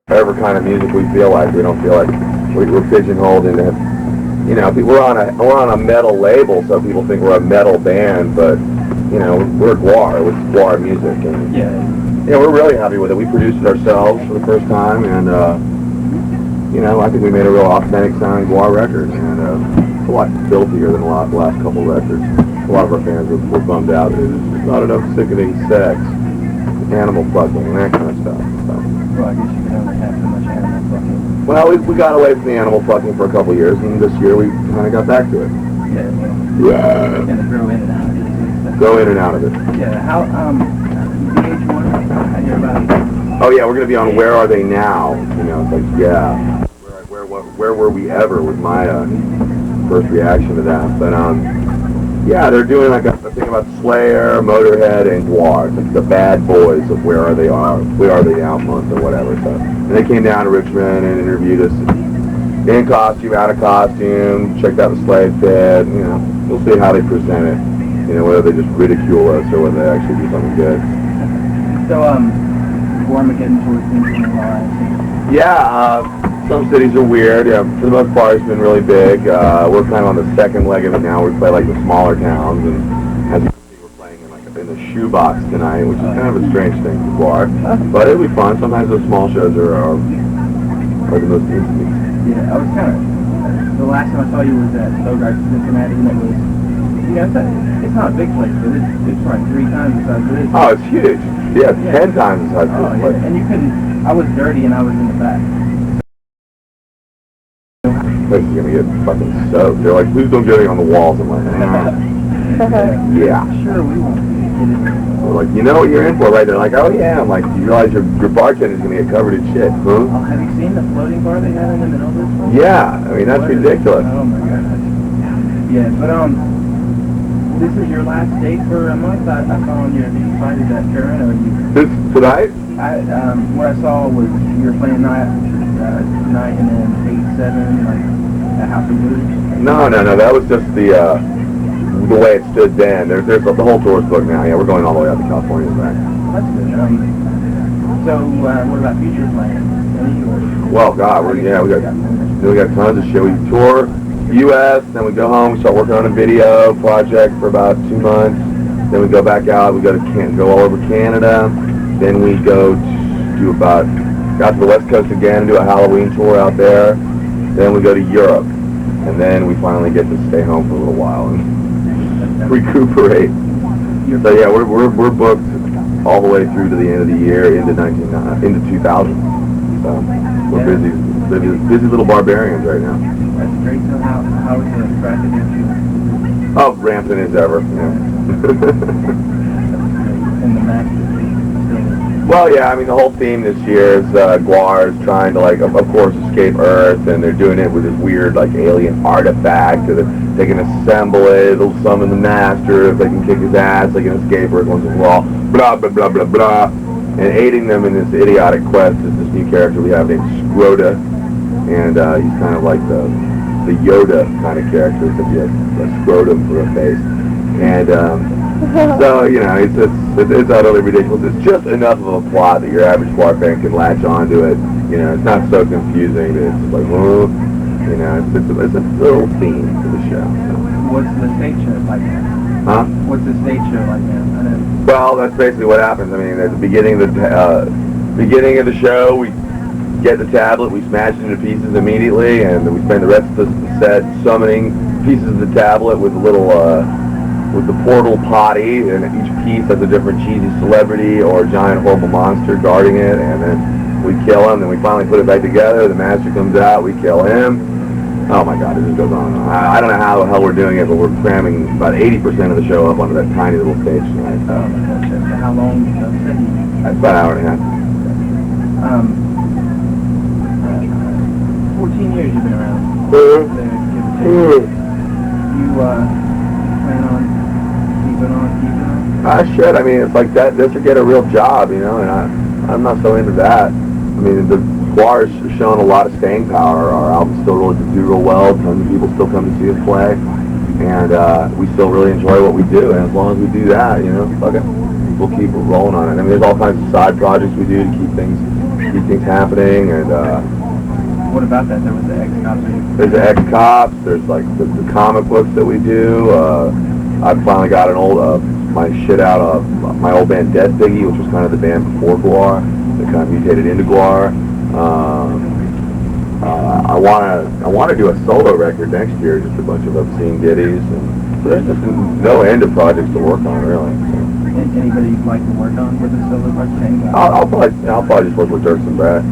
whatever kind of music we feel like. We don't feel like we're pigeonholed into, you know, we're on a metal label, so people think we're a metal band, but you know, we're GWAR. It's GWAR music, and yeah, we're really happy with it. We produced it ourselves for the first time, and you know, I think we made a real authentic sounding GWAR record, and it's a lot filthier than the last couple records. A lot of our fans were bummed out that there's not enough sickening sex, animal plucking, and that kind of stuff. So. Well, I guess you can only have so much animal plucking. Well, we got away from the animal plucking for a couple of years, and this year we kind of got back to it. Yeah. Kind of grow in and out of it. Go in and out of it. Yeah. How VH1? How you about it? Oh yeah, we're gonna be on Where Are They Now? You know, it's like yeah. Where were we ever? Was my first reaction to that. But yeah, they're doing like a thing about Slayer, Motorhead, and GWAR. It's like the bad boys of Where Are They Now month or whatever. So, and they came down to Richmond and interviewed us in costume, out of costume, checked out the slave pit. You know, we'll see how they present it. You know, whether they just ridicule us or whether they actually do something good. So, Armageddon towards things in the line. Yeah, some cities are weird. Yeah, for the most part, it's been really big. We're kind of on the second leg of it now. We play like the smaller towns, and as you can see, we're playing in the shoebox tonight, which is kind of a strange thing to GWAR. But it'll be fun. Sometimes those small shows are the most intimate. Yeah, I was kind of. The last time I saw you was at Bogart's Cincinnati, and it was. You know, it's not a big place, but it's like 3 times the size of this. Oh, it's huge. Yeah, 10 times the size of this place. And you couldn't. I was dirty, and I was in the back. Place is gonna get fucking soaked. They're like, please don't get it on the walls. I'm like, yeah. Sure, we won't get it. We're like, you know what you're in for, right? They're like, oh yeah. I'm like, you realize your bartender's gonna get covered in shit, huh? Oh, have you seen the floating bar they have in the middle of this one? Yeah, I mean that's ridiculous. Oh my god. Yeah, but this is your last date for a month. I saw on your site is that current or you? This tonight? What I saw was you were playing night and then 8-7 like at House of Blues. No. That was just the way it stood then. There's the whole tour's booked now. Yeah, we're going all the way out to California and back. That's good. So what about future plans? Well, God, we got tons of shit. We tour U.S., then we go home. We start working on a video project for about 2 months. Then we go back out. We go all over Canada. Then we go out to the West Coast again and do a Halloween tour out there. Then we go to Europe, and then we finally get to stay home for a little while and recuperate. So yeah, we're booked all the way through to the end of the year into 2000. So we're busy little barbarians right now. That's great. So how is the traffic issue? Oh, rampant as ever. Yeah. And the match. Well, yeah, I mean, the whole theme this year is GWAR is trying to, like, of course, escape Earth, and they're doing it with this weird, like, alien artifact. They can assemble it, it'll summon the master. If they can kick his ass, they can escape Earth once in a while. Blah, blah, blah, blah, blah. And aiding them in this idiotic quest is this new character we have named Sorta, and he's kind of like the Yoda kind of character, except he has a scrotum for a face. And, so, you know, it's utterly ridiculous. It's just enough of a plot that your average GWAR fan can latch onto it. You know, it's not so confusing that it's like, whoa, you know, it's a little theme to the show. So. What's the stage show like now? Huh? What's the stage show like now? Well, that's basically what happens. I mean, at the beginning of the show, we get the tablet, we smash it into pieces immediately, and we spend the rest of the set summoning pieces of the tablet with a little, with the portal potty, and each piece has a different cheesy celebrity or giant horrible monster guarding it, and then we kill him, then we finally put it back together, the master comes out, we kill him. Oh my god, it just goes on and on. I don't know how the hell we're doing it, but we're cramming about 80% of the show up onto that tiny little stage tonight. Oh my gosh, so how long is that? That's about an hour and a half. 14 years you've been around. You plan on keeping on? Shit, I mean, it's like that, this or get a real job, you know, and I'm not so into that. I mean, the GWAR has shown a lot of staying power. Our albums still really do real well. Tons of people still come to see us play, and we still really enjoy what we do. And as long as we do that, you know, fuck it, we'll keep rolling on it. I mean, there's all kinds of side projects we do to keep things keep things happening. And What about that? There was the ex-cops. there's the ex-cops. There's like the comic books that we do. I finally got an old my shit out of my old band Death Biggie, which was kind of the band before GWAR. That kind of mutated into GWAR. I wanna do a solo record next year, just a bunch of obscene ditties, and so there's just no end of projects to work on really. Anybody you'd like to work on with a solo project? I'll probably just work with Dirks and Brad.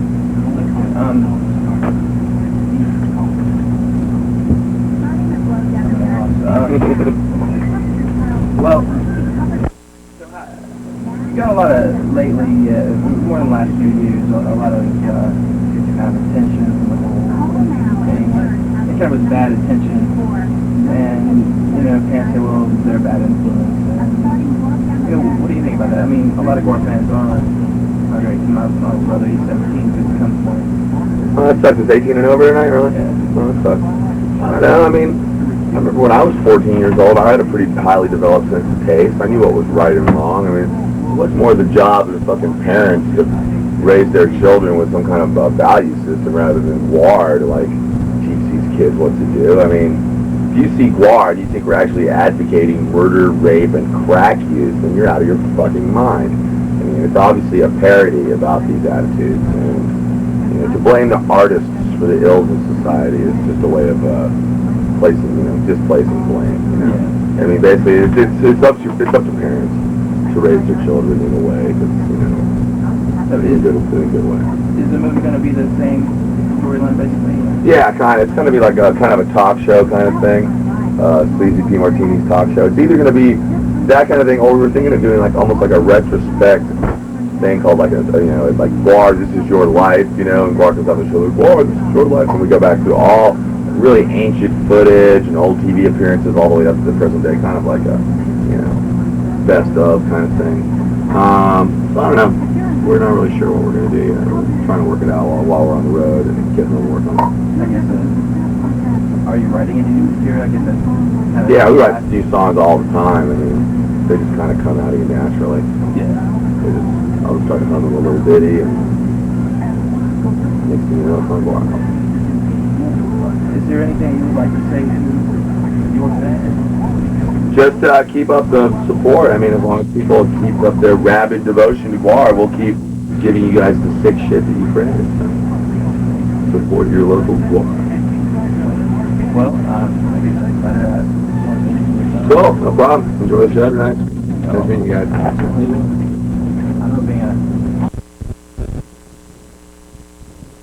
Well, so you got a lot of lately, more than the last few years, a lot of kind of attention from the whole thing. It kind of was bad attention, and can't say, well, they're a bad influence. And, what do you think about that? I mean, a lot of GWAR fans aren't ready to come out. My brother, he's 17, so it comes point. Oh, that sucks. It's 18 and over tonight, really? Yeah. Oh, that sucks. I don't know. I mean, I remember when I was 14 years old, I had a pretty highly developed sense of taste. I knew what was right and wrong. I mean, what's more the job of the fucking parents to raise their children with some kind of value system rather than GWAR to, like, teach these kids what to do? I mean, if you see GWAR and you think we're actually advocating murder, rape, and crack use, then you're out of your fucking mind. I mean, it's obviously a parody about these attitudes. And, to blame the artists for the ills of society is just a way of displacing blame. I mean, basically, it's up to parents to raise their children in a way that's in a good way. Is the movie going to be the same storyline, basically? Yeah, kind of. It's going to be like a kind of a talk show kind of thing. Sleazy P. Martini's talk show. It's either going to be that kind of thing, or we were thinking of doing like almost like a retrospect thing called like like GWAR, this is your life, and GWAR comes on the show like, GWAR, this is your life, and we go back through all really ancient footage and old TV appearances all the way up to the present day, kind of like a, best of kind of thing. So I don't know. We're not really sure what we're going to do yet. We're trying to work it out while we're on the road and getting to work on it. I guess, are you writing any new material? I guess that's kind of... Yeah, we write new songs all the time. I mean, they just kind of come out of you naturally. Yeah. I'll just start humming a little bitty, and next thing you know, it's on GWAR. Is there anything you would like to say to your fans? Just keep up the support. I mean, as long as people keep up their rabid devotion to GWAR, we'll keep giving you guys the sick shit that you created. So support your local GWAR. Well, I guess Cool, no problem. Enjoy the show tonight. Nice meeting you guys.